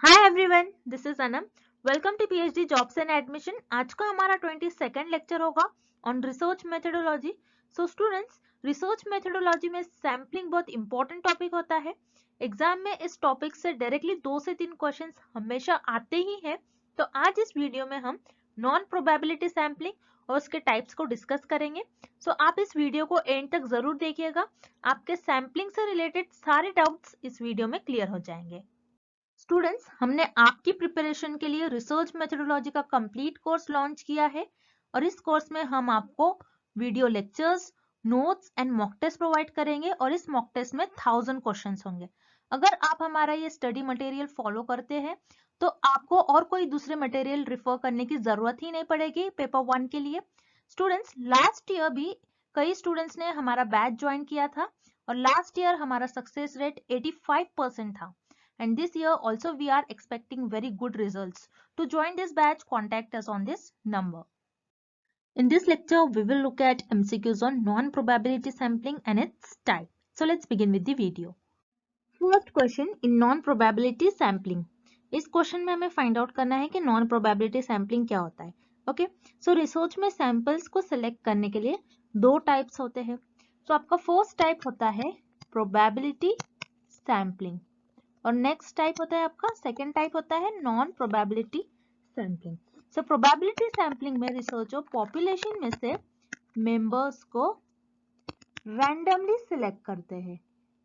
Hi everyone, this is Anam. Welcome to PhD jobs and admission. आज का हमारा 22nd lecture होगा on research methodology. So students, research methodology में sampling बहुत important topic होता है। एग्जाम में इस टॉपिक से डायरेक्टली 2 से 3 क्वेश्चंस हमेशा आते ही हैं। तो आज इस वीडियो में हम नॉन प्रोबेबिलिटी सैम्पलिंग और उसके टाइप्स को डिस्कस करेंगे। सो आप इस वीडियो को एंड तक जरूर देखिएगा, आपके सैम्पलिंग से रिलेटेड सारे डाउट्स इस वीडियो में क्लियर हो जाएंगे। स्टूडेंट्स, हमने आपकी प्रिपरेशन के लिए रिसर्च मेथोडोलॉजी का कंप्लीट कोर्स लॉन्च किया है और इस कोर्स में हम आपको video lectures, notes and mock test provide करेंगे और इस मॉक टेस्ट में 1000 क्वेश्चंस होंगे। अगर आप हमारा ये स्टडी मटेरियल फॉलो करते हैं तो आपको और कोई दूसरे मटेरियल रिफर करने की जरूरत ही नहीं पड़ेगी पेपर 1 के लिए। स्टूडेंट्स, लास्ट ईयर भी कई स्टूडेंट्स ने हमारा बैच ज्वाइन किया था और लास्ट ईयर हमारा सक्सेस रेट 85% था। And this year also we are expecting very good results. To join this batch, contact us on this number. In this lecture, we will look at MCQs on non-probability sampling and its type. So let's begin with the video. First question in non-probability sampling. इस question में हमें find out करना है कि non probability sampling क्या होता है। Okay, सो research में सैंपल्स को सिलेक्ट करने के लिए दो टाइप्स होते हैं। तो आपका फर्स्ट टाइप होता है प्रोबेबिलिटी सैम्पलिंग और नेक्स्ट टाइप होता है आपका सेकेंड टाइप होता है non probability sampling. So probability sampling में रिसर्चर पॉपुलेशन में से मेंबर्स को रैंडमली सिलेक्ट करते हैं।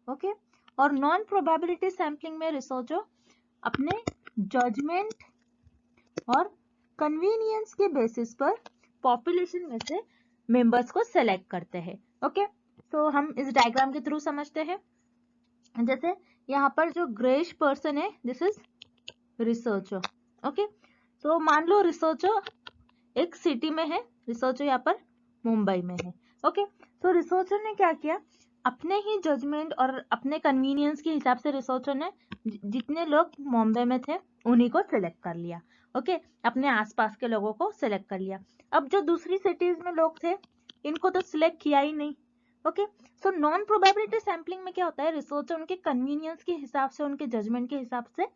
ओके, और नॉन प्रोबेबिलिटी सैम्पलिंग में रिसर्चर अपने जजमेंट और कन्वीनियंस के बेसिस पर पॉपुलेशन में से मेंबर्स को सिलेक्ट करते हैं। ओके, तो हम इस डायग्राम के थ्रू समझते हैं। जैसे यहाँ पर जो ग्रेइश पर्सन है, दिस इज रिसर्चर। ओके, तो मान लो रिसर्चर एक सिटी में है, रिसर्चर यहाँ पर मुंबई में है। ओके, तो रिसर्चर ने क्या किया, अपने ही जजमेंट और अपने कन्वीनियंस के हिसाब से रिसर्चर ने जितने लोग मुंबई में थे उन्हीं को सिलेक्ट कर लिया। ओके, अपने आसपास के लोगों को सिलेक्ट कर लिया। अब जो दूसरी सिटीज में लोग थे इनको तो सिलेक्ट किया ही नहीं। Okay, so non probability sampling में क्या होता है, रिसर्चर उनके कन्वीनियंस के हिसाब से, उनके जजमेंट के हिसाब से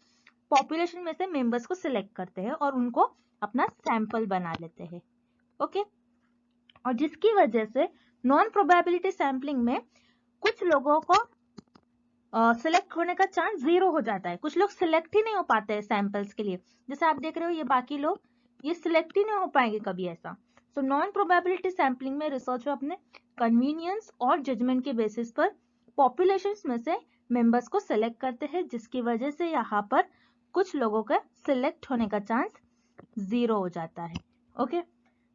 पॉपुलेशन में से मेंबर्स को सिलेक्ट करते हैं और उनको अपना सैंपल बना लेते हैं। ओके, और जिसकी वजह से नॉन प्रोबेबिलिटी सैम्पलिंग में कुछ लोगों को सिलेक्ट होने का चांस 0 हो जाता है। कुछ लोग सिलेक्ट ही नहीं हो पाते हैं सैंपल्स के लिए। जैसे आप देख रहे हो ये बाकी लोग ये सिलेक्ट ही नहीं हो पाएंगे कभी ऐसा। तो नॉन प्रोबेबिलिटी सैम्पलिंग में रिसर्चर अपने कन्वीनियंस और जजमेंट के बेसिस पर पॉपुलेशन में से मेंबर्स को सिलेक्ट करते हैं, जिसकी वजह से यहाँ पर कुछ लोगों का सिलेक्ट होने का चांस 0 हो जाता है। ओके,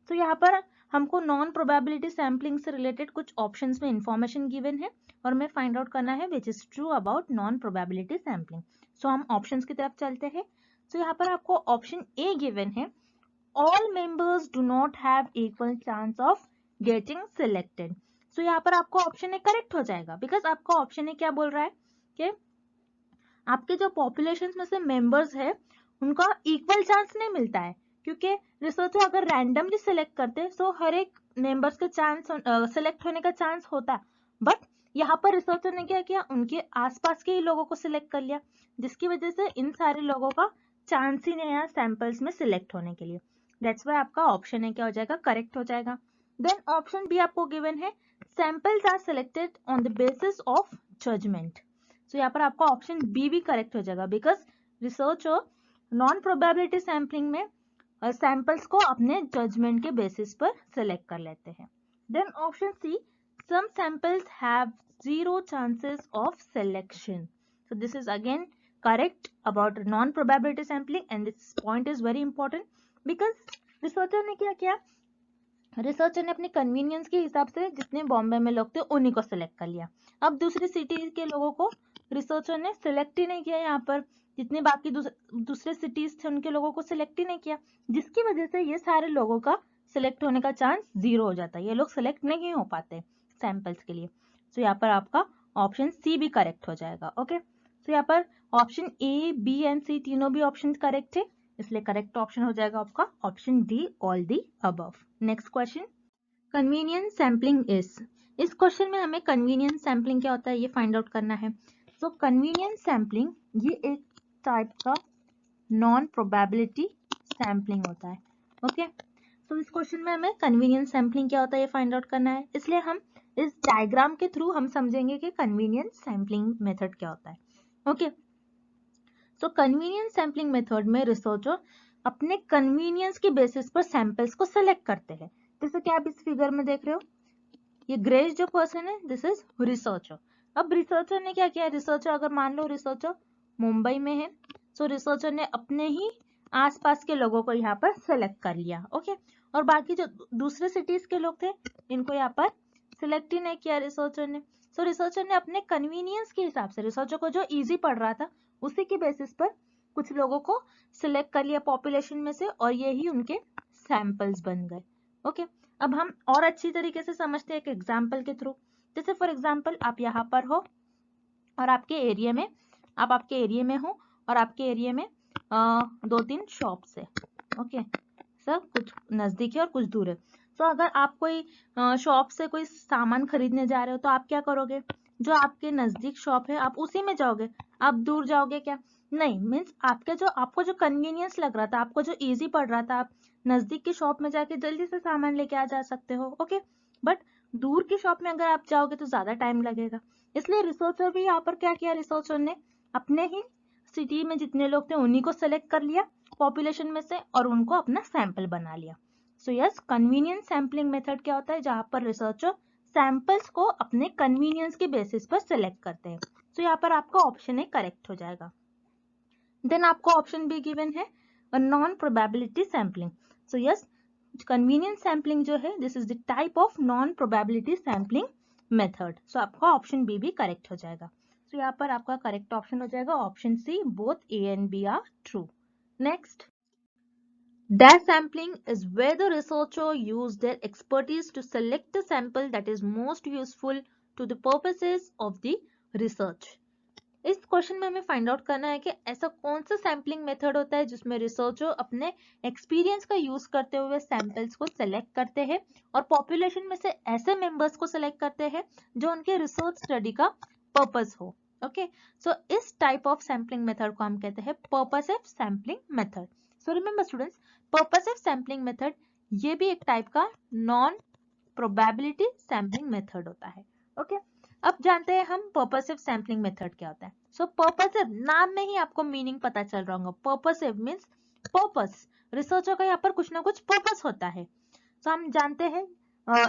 तो यहाँ पर हमको नॉन प्रोबेबिलिटी सैम्पलिंग से रिलेटेड कुछ ऑप्शंस में इंफॉर्मेशन गिवन है और हमें फाइंड आउट करना है which is true about non probability sampling. So हम ऑप्शंस की तरफ चलते हैं। तो यहाँ पर आपको ऑप्शन ए गिवन है, all members do not have equal chance of getting selected. So यहाँ पर आपको ऑप्शन ए करेक्ट हो जाएगा, बिकॉज आपका ऑप्शन ए क्या बोल रहा है कि आपके जो पॉपुलेशन में से मेंबर्स है उनका इक्वल चांस नहीं मिलता है, क्योंकि रिसर्चर अगर रैंडमली सिलेक्ट करते तो हर एक मेंबर्स का चांस सिलेक्ट होने का चांस होता, बट यहाँ पर रिसर्चर ने क्या किया, उनके आसपास के ही लोगों को सिलेक्ट कर लिया, जिसकी वजह से इन सारे लोगों का चांस ही नहीं है सैंपल्स में सिलेक्ट होने के लिए। दैट्स वाई आपका ऑप्शन ए क्या हो जाएगा, करेक्ट हो जाएगा। देन ऑप्शन बी आपको गिवन है, samples are selected on the basis of judgement. तो यहाँ पर आपका ऑप्शन बी भी करेक्ट हो जाएगा, because researcher non probability sampling में सैंपल्स को अपने जजमेंट के बेसिस पर सिलेक्ट कर लेते हैं। Then option C, some samples have 0 chances of selection. so this is again correct about non probability sampling and this point is very important because researcher ने क्या किया, रिसर्चर ने अपने कन्वीनियंस के हिसाब से जितने बॉम्बे में लोग थे उन्हीं को सिलेक्ट कर लिया। अब दूसरी सिटी के लोगों को रिसर्चर ने सिलेक्ट ही नहीं किया, यहाँ पर जितने बाकी दूसरे सिटीज थे उनके लोगों को सिलेक्ट ही नहीं किया, जिसकी वजह से ये सारे लोगों का सिलेक्ट होने का चांस 0 हो जाता है। ये लोग सिलेक्ट नहीं हो पाते सैंपल्स के लिए। तो यहाँ पर आपका ऑप्शन सी भी करेक्ट हो जाएगा। ओके, तो यहाँ पर ऑप्शन ए, बी एंड सी तीनों भी ऑप्शन करेक्ट है, इसलिए करेक्ट ऑप्शन हो जाएगा आपका option D, all the above. Next question, convenience sampling is. इस क्वेश्चन में हमें कन्वीनियंस सैम्पलिंग क्या होता है ये फाइंड आउट करना है। तो कन्वीनियंस सैम्पलिंग ये एक टाइप का नॉन प्रोबेबिलिटी सैम्पलिंग होता है। ओके, तो इस क्वेश्चन में हमें कन्वीनियंस सैम्पलिंग क्या होता है ये फाइंड आउट करना है, इसलिए हम इस डायग्राम के थ्रू हम समझेंगे कि कन्वीनियंस सैम्पलिंग मेथड क्या होता है। ओके, तो कन्वीनियंस सैम्पलिंग मेथड में रिसर्चर अपने कन्वीनियंस के बेसिस पर सैंपल्स को सेलेक्ट करते हैं। जैसे कि आप इस फिगर में देख रहे हो, ये ग्रेज जो पर्सन है दिस इज रिसर्चर। अब रिसर्चर ने क्या किया, रिसर्चर अगर मान लो रिसर्चर मुंबई में है, तो रिसर्चर ने अपने ही आसपास के लोगों को यहाँ पर सेलेक्ट कर लिया। ओके, और बाकी जो दूसरे सिटीज के लोग थे इनको यहाँ पर सिलेक्ट ही नहीं किया रिसर्चर ने। सो रिसर्चर ने अपने कन्वीनियंस के हिसाब से, रिसर्चर को जो इजी पड़ रहा था उसी के बेसिस पर कुछ लोगों को सिलेक्ट कर लिया पॉपुलेशन में से, और यही उनके सैंपल्स बन गए। ओके, अब हम और अच्छी तरीके से समझते हैं एक एग्जाम्पल के थ्रू। जैसे फॉर एग्जाम्पल आप यहाँ पर हो और आपके एरिया में हो और आपके एरिया में 2-3 शॉप्स है। ओके, सब कुछ नजदीक है और कुछ दूर है। तो अगर आप कोई शॉप से कोई सामान खरीदने जा रहे हो तो आप क्या करोगे, जो आपके नजदीक शॉप है आप उसी में जाओगे, आप दूर जाओगे क्या, नहीं। मीन्स आपको जो कन्वीनियंस लग रहा था, आपको जो इजी पड़ रहा था, आप नजदीक की शॉप में जाके जल्दी से सामान लेके आ जा सकते हो। ओके, बट दूर की शॉप में अगर आप जाओगे तो ज्यादा टाइम लगेगा। इसलिए रिसर्चर भी यहाँ पर क्या किया, रिसर्चर ने अपने ही सिटी में जितने लोग थे उन्हीं को सेलेक्ट कर लिया पॉपुलेशन में से और उनको अपना सैंपल बना लिया। सो यस, कन्वीनियंस सैम्पलिंग मेथड क्या होता है, जहां पर रिसर्चर सैंपल्स को अपने कन्वीनियंस के बेसिस पर सेलेक्ट करते हैं। सो यहाँ पर आपका ऑप्शन ए करेक्ट हो जाएगा। देन आपको ऑप्शन बी गिवन है non probability sampling. So yes, convenience sampling जो है this is the type of non probability sampling method. So आपका ऑप्शन बी भी करेक्ट हो जाएगा। तो यहाँ पर आपका करेक्ट ऑप्शन हो जाएगा option C, both A and B are true. Next, dash sampling is where the researcher use their expertise to select the sample that is most useful to the purposes of the research। इस question में हमें find out करना है कि ऐसा कौन सा sampling method होता है जिसमें रिसर्चर अपने एक्सपीरियंस का यूज करते हुए सैंपल्स को सेलेक्ट करते हैं और पॉपुलेशन में से ऐसे मेंबर्स को सेलेक्ट करते हैं जो उनके रिसर्च स्टडी का पर्पस हो। ओके, सो इस टाइप ऑफ सैम्पलिंग मेथड को हम कहते हैं purposive sampling method. So remember students, purposive sampling method ये भी एक टाइप का नॉन प्रोबेबिलिटी सैम्पलिंग मेथड होता है। ओके, अब जानते हैं हम पर्पसिव सैम्पलिंग मेथड क्या होता है। सो पर्पसिव, नाम में ही आपको मीनिंग पता चल रहा होगा, पर्पसिव मींस पर्पस, रिसर्चर का यहाँ पर कुछ ना कुछ पर्पस होता है। तो हम जानते हैं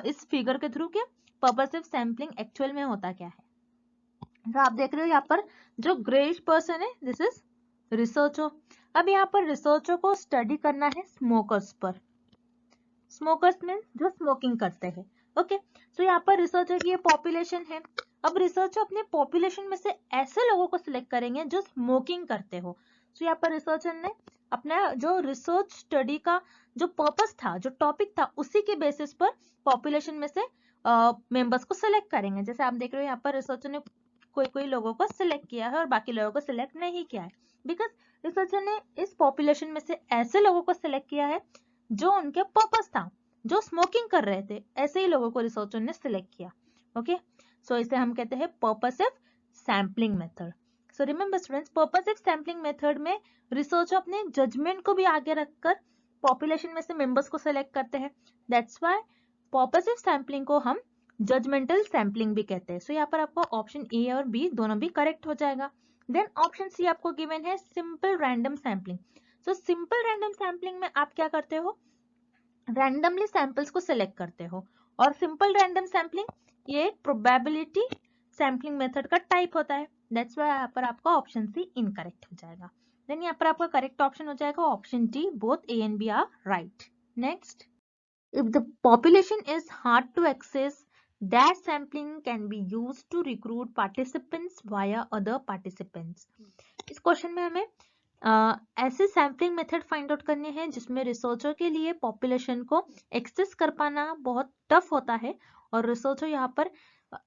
इस फिगर के थ्रू कि पर्पसिव सैम्पलिंग एक्चुअल में होता क्या है। तो आप देख रहे हो यहाँ पर जो ग्रेइश पर्सन है दिस इज रिसर्चर। अब यहाँ पर रिसर्चर को स्टडी करना है स्मोकर्स पर। स्मोकर्स मींस जो स्मोकिंग करते हैं। ओके, सो यहाँ पर रिसर्चर की ये पॉपुलेशन है। अब रिसर्चर अपने पॉपुलेशन में से ऐसे लोगों को सिलेक्ट करेंगे जो स्मोकिंग करते हो। सो यहाँ पर रिसर्चर ने अपना जो रिसर्च स्टडी का जो पर्पस था, जो टॉपिक था, उसी के बेसिस पर पॉपुलेशन में से मेंबर्स को सिलेक्ट करेंगे। जैसे आप देख रहे हो यहाँ पर रिसर्चर ने कोई लोगों को सिलेक्ट किया है और बाकी लोगों को सिलेक्ट नहीं किया है, बिकॉज रिसर्चर ने इस पॉपुलेशन में से ऐसे लोगों को सिलेक्ट किया है जो उनके पर्पस था, जो स्मोकिंग कर रहे थे, ऐसे ही लोगों को रिसर्चर ने सिलेक्ट किया। ओके, सो इसे हम कहते हैं purposive sampling method. So remember students, purposive sampling method में रिसर्चर अपने जजमेंट को भी आगे रखकर पॉपुलेशन में से मेंबर्स को सिलेक्ट करते हैं। दैट्स व्हाई पर्पसिव सैम्पलिंग को हम जजमेंटल सैम्पलिंग भी कहते हैं। सो यहाँ पर आपको ऑप्शन ए और बी दोनों भी करेक्ट हो जाएगा। देन ऑप्शन सी आपको गिवन है simple random sampling. So simple random sampling में आप क्या करते हो, रैंडमली सैंपल्स को सिलेक्ट करते हो, और सिंपल रैंडम सैम्पलिंग ये प्रोबेबिलिटी सैम्पलिंग मेथड का टाइप होता है। दैट्स व्हाई यहाँ पर आपका ऑप्शन सी इनकरेक्ट हो जाएगा। देन यहाँ पर आपका करेक्ट ऑप्शन हो जाएगा option D, both A and B are right. Next, if the population is hard to access, dash sampling can be used to recruit participants via other participants। इस question में हमें ऐसे sampling method find out करने हैं जिसमें researcher के लिए population को एक्सेस कर पाना बहुत टफ होता है, और रिसर्चर यहाँ पर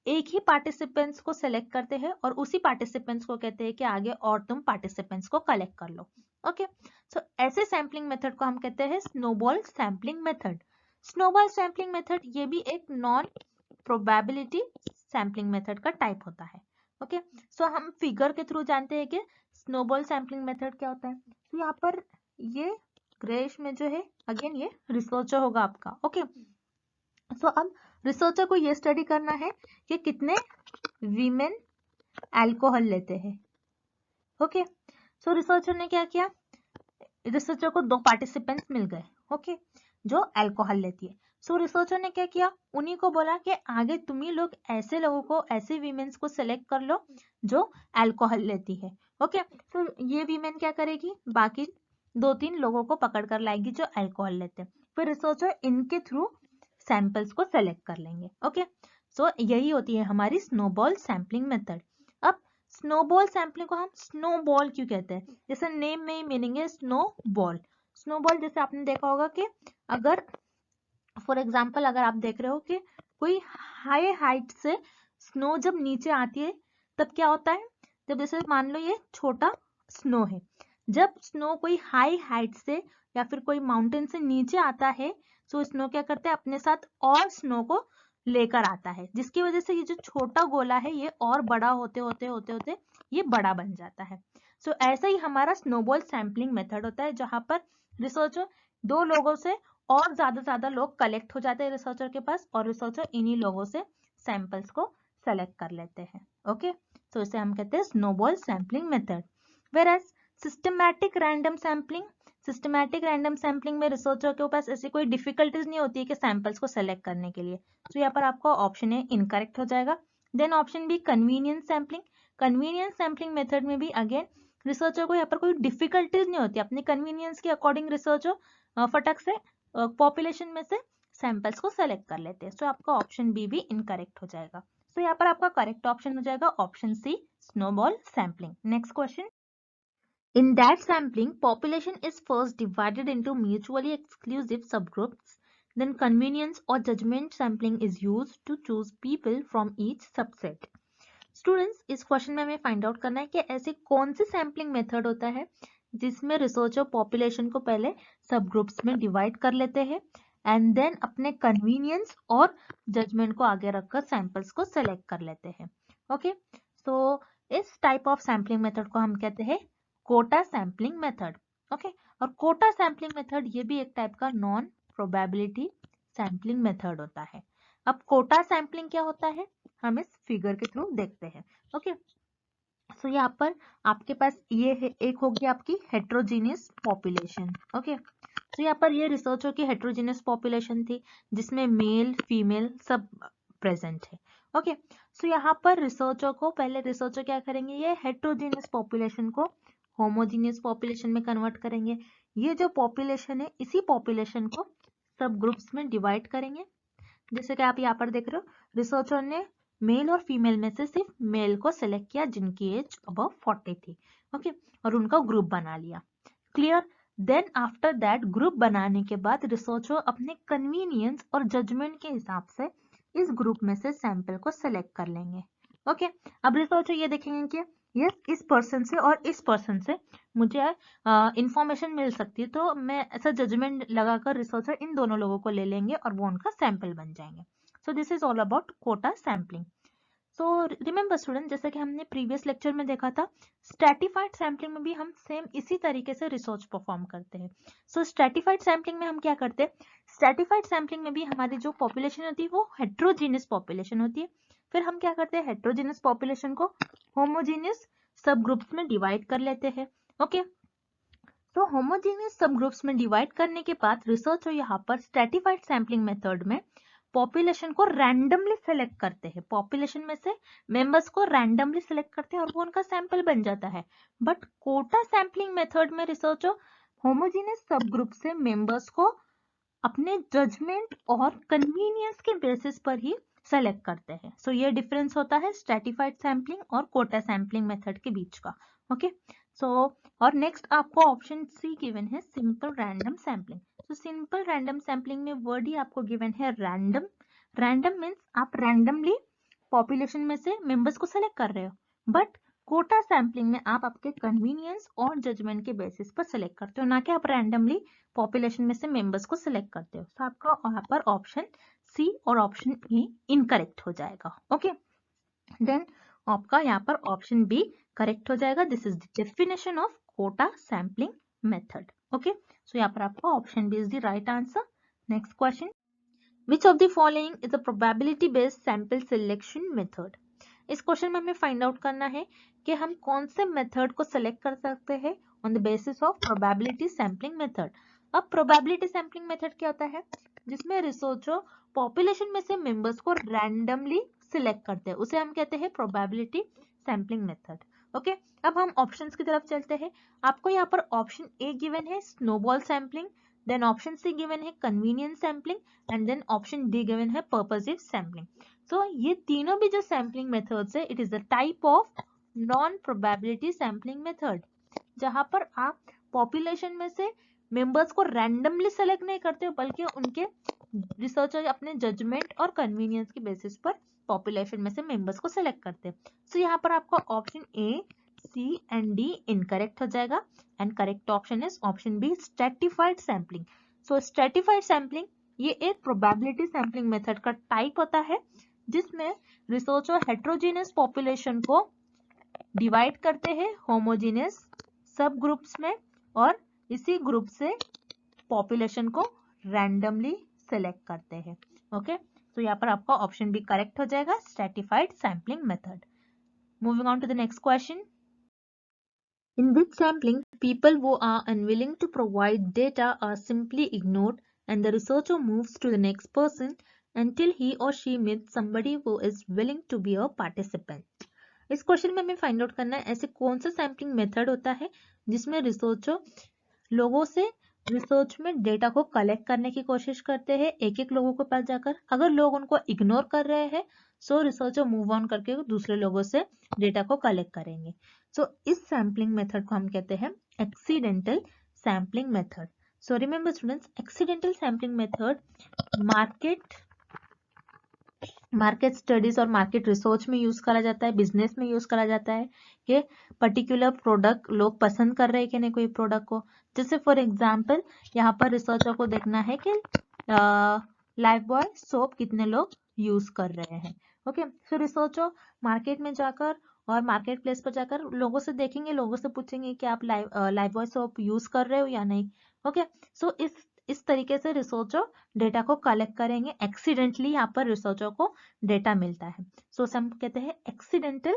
एक ही पार्टिसिपेंट्स को सेलेक्ट करते हैं और उसी पार्टिसिपेंट्स को कहते हैं कि आगे और तुम पार्टिसिपेंट्स को कलेक्ट कर लो। ओके, सो ऐसे सैम्पलिंग मेथड को हम कहते हैं snowball sampling method. Snowball sampling method ये भी एक नॉन प्रोबेबिलिटी सैम्पलिंग मेथड का टाइप होता है। ओके, सो हम फिगर के थ्रू जानते हैं कि स्नोबॉल सैम्पलिंग मेथड क्या होता है? तो यहाँ पर ये ग्रेइश में जो है अगेन ये रिसर्चर होगा आपका। ओके, सो अब रिसर्चर को ये स्टडी करना है कि कितने वीमेन अल्कोहल लेते हैं। ओके, सो रिसर्चर ने क्या किया, रिसर्चर को 2 पार्टिसिपेंट्स मिल गए, ओके, जो अल्कोहल लेती है। सो रिसर्चर ने क्या किया, उन्हीं को बोला कि आगे तुम ही लोग ऐसे लोगों को, ऐसे वीमेन्स को सिलेक्ट कर लो जो अल्कोहल लेती है। ओके, तो ये वीमेन क्या करेगी, बाकी 2-3 लोगों को पकड़ कर लाएगी जो अल्कोहल लेते हैं। फिर रिसर्चर इनके थ्रू सैंपल्स को सेलेक्ट कर लेंगे। ओके, सो यही होती है हमारी स्नोबॉल सैम्पलिंग मेथड। अब स्नोबॉल सैम्पलिंग को हम स्नोबॉल क्यों कहते हैं? जैसे नेम में ही मीनिंग है स्नोबॉल। स्नोबॉल जैसे आपने देखा होगा कि अगर फॉर एग्जाम्पल अगर आप देख रहे हो कि कोई हाई हाइट से स्नो जब नीचे आती है तब क्या होता है, जब जैसे मान लो ये छोटा स्नो है, जब स्नो कोई हाई हाइट से या फिर कोई माउंटेन से नीचे आता है तो स्नो क्या करते हैं, अपने साथ और स्नो को लेकर आता है, जिसकी वजह से ये जो छोटा गोला है ये और बड़ा होते होते होते होते ये बड़ा बन जाता है। सो ऐसा ही हमारा स्नोबॉल सैम्पलिंग मेथड होता है, जहां पर रिसर्चर 2 लोगों से और ज्यादा लोग कलेक्ट हो जाते हैं रिसर्चर के पास, और रिसर्चर इन्हीं लोगों से सैंपल्स को सेलेक्ट कर लेते हैं। ओके, तो इसे हम कहते हैं snowball sampling method. Whereas systematic random sampling, systematic random sampling में रिसर्चर के पास ऐसी कोई डिफिकल्टीज नहीं होती है कि सैंपल्स को सेलेक्ट करने के लिए। तो यहाँ पर आपका ऑप्शन ए इनकरेक्ट हो जाएगा। Then option B convenience sampling, convenience sampling method में भी अगेन रिसर्चर को यहाँ पर कोई डिफिकल्टीज नहीं होती, अपनी कन्वीनियंस के अकॉर्डिंग रिसर्चर फटक से पॉपुलेशन में से सैंपल्स को सेलेक्ट कर लेते हैं। सो आपका ऑप्शन बी भी इनकरेक्ट हो जाएगा। सो यहाँ पर आपका करेक्ट ऑप्शन हो जाएगा option C snowball sampling. Next question, in that sampling, population is first divided into mutually exclusive subgroups. Then convenience or judgment sampling is used to choose people from each subset. Students, इस question में हमें find out करना है कि ऐसे कौन से sampling method होता है जिसमें रिसर्चर पॉपुलेशन को पहले सब ग्रुप्स में डिवाइड कर लेते हैं एंड देन अपने कन्वीनियंस और जजमेंट को आगे रखकर सैंपल्स को सेलेक्ट कर लेते हैं। ओके, सो इस टाइप ऑफ सैम्पलिंग मेथड को हम कहते हैं कोटा सैम्पलिंग मेथड। ओके, और कोटा सैम्पलिंग मेथड ये भी एक टाइप का नॉन प्रोबेबिलिटी सैम्पलिंग मेथड होता है। अब कोटा सैम्पलिंग क्या होता है हम इस फिगर के थ्रू देखते हैं। ओके, सो यहाँ पर आपके पास ये है, एक होगी आपकी हेट्रोजीनियस पॉपुलेशन। ओके, तो यहाँ पर ये रिसर्चर की हेट्रोजीनियस पॉपुलेशन थी जिसमें मेल फीमेल सब प्रेजेंट है। ओके, सो यहाँ पर रिसर्चर को पहले रिसर्चर क्या करेंगे, ये हेट्रोजीनियस पॉपुलेशन को होमोजीनियस पॉपुलेशन में कन्वर्ट करेंगे। ये जो पॉपुलेशन है इसी पॉपुलेशन को सब ग्रुप्स में डिवाइड करेंगे। जैसे कि आप यहाँ पर देख रहे हो, रिसर्चर ने मेल और फीमेल में से सिर्फ मेल को सिलेक्ट किया जिनकी एज अबव 40 थी। ओके, और उनका ग्रुप बना लिया। Clear? Then after that group बनाने के बाद रिसर्चर अपने कन्वीनियंस और जजमेंट के हिसाब से इस ग्रुप में से सैंपल को सिलेक्ट कर लेंगे। ओके, अब रिसर्चर ये देखेंगे कि यस इस पर्सन से और इस पर्सन से मुझे इंफॉर्मेशन मिल सकती है, तो मैं ऐसा जजमेंट लगाकर रिसर्चर इन दोनों लोगों को ले लेंगे और वो उनका सैंपल बन जाएंगे। So this is all about quota sampling. So remember student, जैसे कि हमने प्रीवियस लेक्चर में देखा था, स्ट्रैटिफाइड सैम्पलिंग में भी हम सेम इसी तरीके से रिसर्च परफॉर्म करते हैं। सो स्ट्रैटिफाइड सैम्पलिंग में हम क्या करते हैं, स्ट्रैटिफाइड सैम्पलिंग में भी हमारी जो पॉपुलेशन होती है वो हेट्रोजीनियस पॉपुलेशन होती है। फिर हम क्या करते हैं, हेट्रोजीनियस पॉपुलेशन को होमोजीनियस सब ग्रुप्स में डिवाइड कर लेते हैं। ओके, तो होमोजीनियस सब ग्रुप्स में डिवाइड करने के बाद रिसर्चर यहाँ पर स्ट्रैटिफाइड सैम्पलिंग मेथड में पॉपुलेशन को रैंडमली सेलेक्ट करते हैं, पॉपुलेशन में से मेंबर्स को रैंडमली सेलेक्ट करते हैं और वो उनका सैंपल बन जाता है। बट कोटा सैम्पलिंग मेथड में रिसर्चर होमोजीनियस सब ग्रुप से मेंबर्स को अपने जजमेंट और कन्वीनियंस के बेसिस पर ही सेलेक्ट करते हैं। सो ये डिफरेंस होता है स्ट्रैटिफाइड सैम्पलिंग और कोटा सैम्पलिंग मेथड के बीच का। ओके, सो और नेक्स्ट आपको ऑप्शन सी गिवन है सिंपल रैंडम सैम्पलिंग। तो सिंपल रैंडम सैम्पलिंग में वर्ड ही आपको गिवन है रैंडम। रैंडम मीन्स आप रैंडमली पॉपुलेशन में से मेंबर्स को सेलेक्ट कर रहे हो, बट कोटा सैम्पलिंग में आप आपके कन्वीनियंस और जजमेंट के बेसिस पर सेलेक्ट करते हो, ना कि आप रैंडमली पॉपुलेशन में से मेंबर्स को सिलेक्ट करते हो। तो आपका यहाँ पर ऑप्शन सी और ऑप्शन ई इनकरेक्ट हो जाएगा। ओके, देन आपका यहाँ पर ऑप्शन बी करेक्ट हो जाएगा। This is the definition of quota sampling method. Okay, so यहाँ पर आपका option B is the right answer. Next question, which of the following is a probability based sample selection method. इस question में हमें find out करना है कि हम कौन से मेथड को सिलेक्ट कर सकते हैं on the basis of probability sampling method. अब प्रोबेबिलिटी सैम्पलिंग मेथड क्या होता है, जिसमें रिसर्चर पॉपुलेशन में से मेंबर्स को रैंडमली सिलेक्ट करते हैं, उसे हम कहते हैं प्रोबेबिलिटी सैम्पलिंग मेथड। ओके, अब हम ऑप्शंस की तरफ चलते हैं। आपको यहाँ पर ऑप्शन ए गिवन है snowball sampling, then option C given है convenience sampling, and then option D given है पर्पसिव सैम्पलिंग। सो ये तीनों भी जो सैम्पलिंग मेथड्स है, it is the type of non probability sampling method, जहां पर आप पॉपुलेशन में से मेंबर्स को रैंडमली सेलेक्ट नहीं करते हो, बल्कि उनके रिसर्चर अपने जजमेंट और कन्वीनियंस के बेसिस पर पॉपुलेशन में से मेंबर्स को सेलेक्ट करते हैं। सो यहाँ पर आपका option A, C and D incorrect हो जाएगा, and correct option is option B stratified sampling. So stratified sampling ये एक प्रोबेबिलिटी सैम्पलिंग मेथड का टाइप होता है, जिसमें रिसर्चर हेट्रोजीनियस पॉपुलेशन को डिवाइड करते हैं होमोजीनियस सब ग्रुप्स में, और इसी ग्रुप से पॉपुलेशन को रैंडमली सेलेक्ट करते हैं। ओके, तो यहाँ पर आपका ऑप्शन बी करेक्ट हो जाएगा, stratified sampling method. Moving on to the next question, in which sampling people who are unwilling to provide data are simply ignored and the researcher moves to the next person until he or she meets somebody who is willing to be a participant। इस question में हमें find out करना है ऐसे कौन सा sampling method होता है जिसमें रिसर्चर लोगों से रिसर्च में डेटा को कलेक्ट करने की कोशिश करते हैं एक एक लोगों के पास जाकर। अगर लोग उनको इग्नोर कर रहे हैं, सो रिसर्चर मूव ऑन करके दूसरे लोगों से डेटा को कलेक्ट करेंगे। सो इस सैम्पलिंग मेथड को हम कहते हैं accidental sampling method. So remember students, accidental sampling method market studies और मार्केट रिसर्च में यूज करा जाता है, बिजनेस में यूज करा जाता है कि पर्टिकुलर प्रोडक्ट लोग पसंद कर रहे हैं कि नहीं कोई प्रोडक्ट को। जैसे फॉर एग्जांपल यहाँ पर रिसर्चर को देखना है कि लाइफ बॉय सोप कितने लोग यूज कर रहे हैं। ओके, सो रिसर्चर मार्केट में जाकर और मार्केट प्लेस पर जाकर लोगों से देखेंगे, लोगों से पूछेंगे कि आप लाइफ बॉय सोप यूज कर रहे हो या नहीं। ओके, सो इस तरीके से रिसर्चर डेटा को कलेक्ट करेंगे। एक्सीडेंटली यहाँ पर रिसर्चर को डेटा मिलता है, सो हम कहते हैं एक्सीडेंटल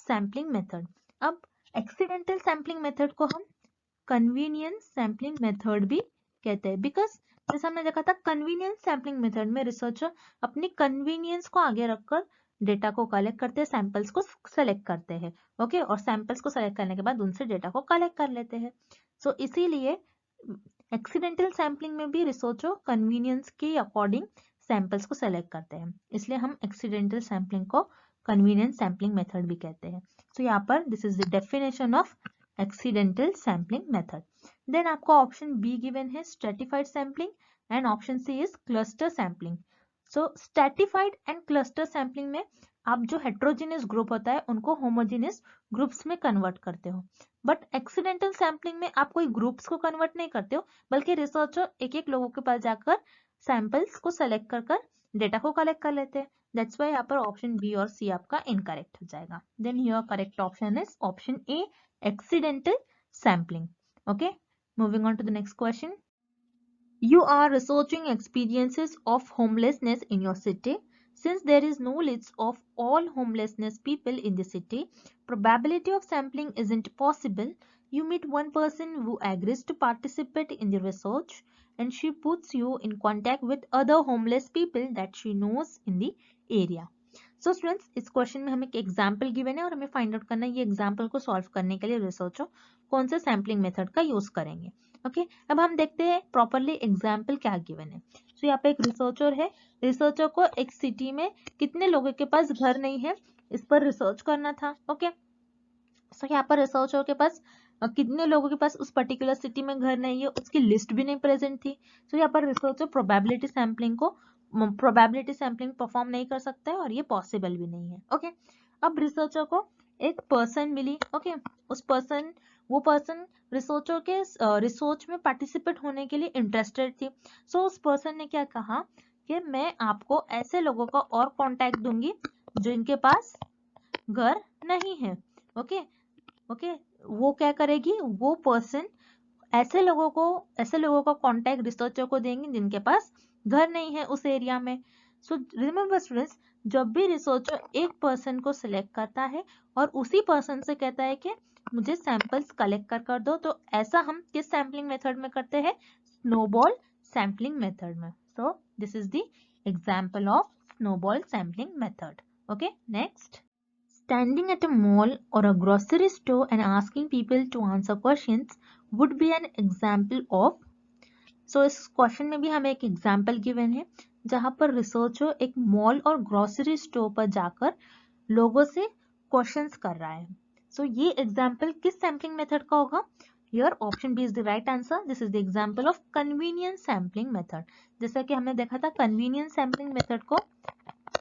सैम्पलिंग मेथड। अब एक्सीडेंटल सैम्पलिंग मेथड को हम कन्वीनियंस सैम्पलिंग मेथड भी कहते हैं, बिकॉज जैसे हमने देखा था कन्वीनियंस सैम्पलिंग मेथड में रिसर्चर अपनी कन्वीनियंस को आगे रखकर डेटा को कलेक्ट करते हैं, सैंपल्स को सेलेक्ट करते हैं। ओके, और सैंपल्स को सेलेक्ट करने के बाद उनसे डेटा को कलेक्ट कर लेते हैं। सो इसीलिए एक्सीडेंटल सैम्पलिंग में भी रिसर्चर कन्वीनियंस के अकॉर्डिंग सैंपल्स को सेलेक्ट करते हैं, इसलिए हम एक्सीडेंटल सैम्पलिंग को कन्वीनियंस सैम्पलिंग मेथड भी कहते हैं। तो यहाँ पर this is the definition of accidental sampling method. Then आपको ऑप्शन बी गिवन है stratified sampling, and option C is cluster sampling. So stratified and cluster sampling में आप जो हेट्रोजीनियस ग्रुप होता है उनको होमोजीनियस ग्रुप्स में कन्वर्ट करते हो, बट एक्सीडेंटल सैम्पलिंग में आप कोई ग्रुप्स को कन्वर्ट नहीं करते हो, बल्कि रिसर्चर एक एक लोगों के पास जाकर सैंपल्स को सेलेक्ट कर डेटा को कलेक्ट कर लेते हैं। दैट्स वाई यहाँ पर ऑप्शन बी और सी आपका इनकरेक्ट हो जाएगा। Then your correct option is option A, accidental sampling. Okay, moving on to the next question, you are researching experiences of homelessness in your city. Since there is no list of all homelessness people in the city, probability of sampling isn't possible. You meet one person who agrees to participate in the research, and she puts you in contact with other homeless people that she knows in the area. So students, इस question में हमें एक example given है और हमें find out करना है ये एग्जाम्पल को सॉल्व करने के लिए रिसर्चर कौन से सैम्पलिंग मेथड का यूज करेंगे। ओके, अब हम देखते हैं प्रॉपरली एग्जाम्पल क्या गिवन है। सो यहाँ पे एक रिसर्चर है, रिसर्चर को एक सिटी में कितने लोगों के पास घर नहीं है इस पर रिसर्च करना था। ओके, सो यहाँ पर रिसर्चर के पास कितने लोगों के पास उस पर्टिकुलर सिटी में घर नहीं है उसकी लिस्ट भी नहीं प्रेजेंट थी। सो यहाँ पर रिसर्चर प्रोबेबिलिटी सैम्पलिंग परफॉर्म नहीं कर सकता है और ये पॉसिबल भी नहीं है। ओके, अब रिसर्चर को एक पर्सन मिली। ओके, वो पर्सन रिसर्चर के रिसर्च में पार्टिसिपेट होने के लिए इंटरेस्टेड थी। सो उस पर्सन ने क्या कहा कि मैं आपको ऐसे लोगों का और कांटेक्ट दूंगी जिनके पास घर नहीं है। ओके, ओके वो क्या करेगी, वो पर्सन ऐसे लोगों का कांटेक्ट रिसर्चर को देंगे जिनके पास घर नहीं है उस एरिया में। सो रिमेंबर स्टूडेंट्स, जब भी रिसर्चर एक पर्सन को सिलेक्ट करता है और उसी पर्सन से कहता है कि मुझे सैंपल्स कलेक्ट कर दो, तो ऐसा हम किस सैम्पलिंग मेथड में करते हैं, स्नोबॉल सैम्पलिंग मेथड में। सो this is the example of snowball sampling method. Okay next, standing at a mall or a grocery store and asking people to answer questions would be an example of। so इस question में भी हमें एक example given है जहां पर researcher एक mall और ग्रोसरी स्टोर पर जाकर लोगों से क्वेश्चंस कर रहा है। सो ये एग्जाम्पल किस सैम्पलिंग मेथड का होगा, here option B is the right answer. This is the example of convenience sampling method. जैसा कि हमने देखा था कन्वीनियंस सैम्पलिंग मेथड को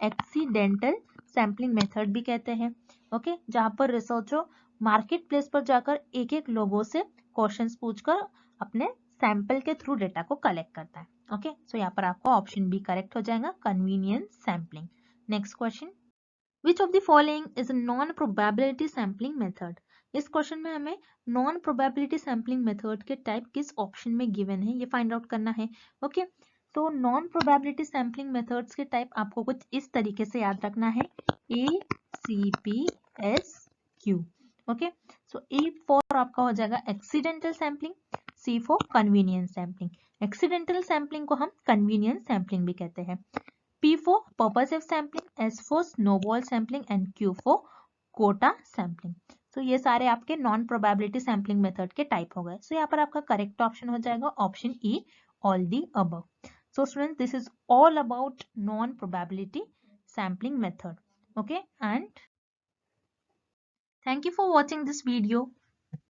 एक्सीडेंटल सैम्पलिंग मेथड भी कहते हैं। ओके जहां पर रिसर्चर मार्केट प्लेस पर जाकर एक एक लोगों से क्वेश्चंस पूछकर अपने सैंपल के थ्रू डेटा को कलेक्ट करता है। ओके सो यहाँ पर आपका ऑप्शन बी करेक्ट हो जाएगा, convenience sampling. Next question, which of the following is non probability sampling method. इस क्वेश्चन में हमें नॉन प्रोबेबिलिटी सैम्पलिंग मेथड के टाइप किस ऑप्शन में गिवन है ये फाइंड आउट करना है। ओके तो नॉन प्रोबेबिलिटी सैम्पलिंग मेथड्स के टाइप आपको कुछ इस तरीके से याद रखना है, A C P S Q. Okay so A for आपका हो जाएगा accidental sampling, C for convenience sampling. Accidental sampling को हम कन्वीनियंस सैम्पलिंग भी कहते हैं। P for purposive sampling, S for snowball sampling and Q for quota sampling। तो ये सारे आपके नॉन प्रोबेबिलिटी सैम्पलिंग मेथड के टाइप हो गए। सो यहाँ पर आपका करेक्ट ऑप्शन हो जाएगा option E, all the above. So students this is all about non probability sampling method. Okay and thank you for watching this video.